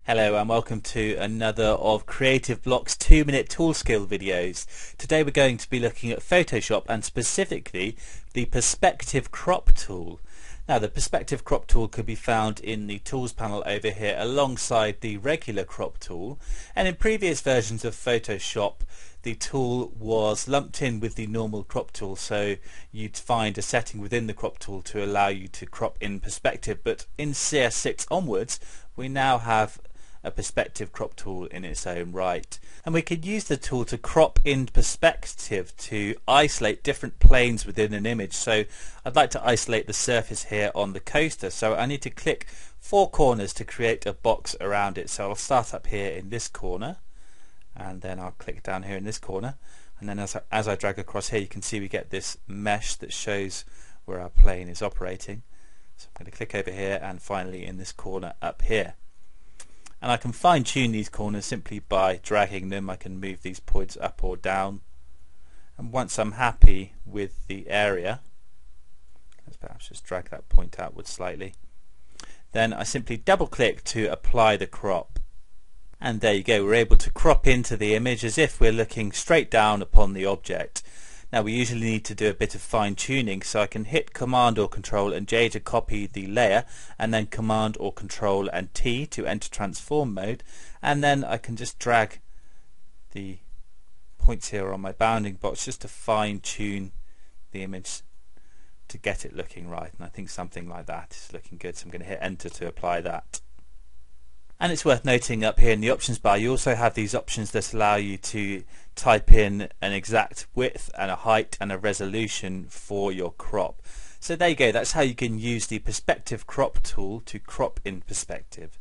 Hello and welcome to another of Creative Bloq's 2-minute tool skill videos. Today we're going to be looking at Photoshop and specifically the Perspective Crop tool. Now the Perspective Crop tool could be found in the Tools panel over here alongside the regular crop tool, and in previous versions of Photoshop the tool was lumped in with the normal crop tool, so you'd find a setting within the crop tool to allow you to crop in perspective, but in CS6 onwards we now have a perspective crop tool in its own right, and we could use the tool to crop in perspective to isolate different planes within an image. So I'd like to isolate the surface here on the coaster, so I need to click 4 corners to create a box around it. So I'll start up here in this corner and then I'll click down here in this corner, and then as I drag across here you can see we get this mesh that shows where our plane is operating. So I'm going to click over here and finally in this corner up here. And I can fine tune these corners simply by dragging them. I can move these points up or down, and once I'm happy with the area, let's perhaps just drag that point outwards slightly, then I simply double click to apply the crop, and there you go, we're able to crop into the image as if we're looking straight down upon the object. Now we usually need to do a bit of fine tuning, so I can hit Command or Control and J to copy the layer, and then Command or Control and T to enter transform mode, and then I can just drag the points here on my bounding box just to fine tune the image to get it looking right, and I think something like that is looking good, so I'm going to hit enter to apply that. And it's worth noting up here in the options bar you also have these options that allow you to type in an exact width and a height and a resolution for your crop. So there you go, that's how you can use the Perspective Crop tool to crop in perspective.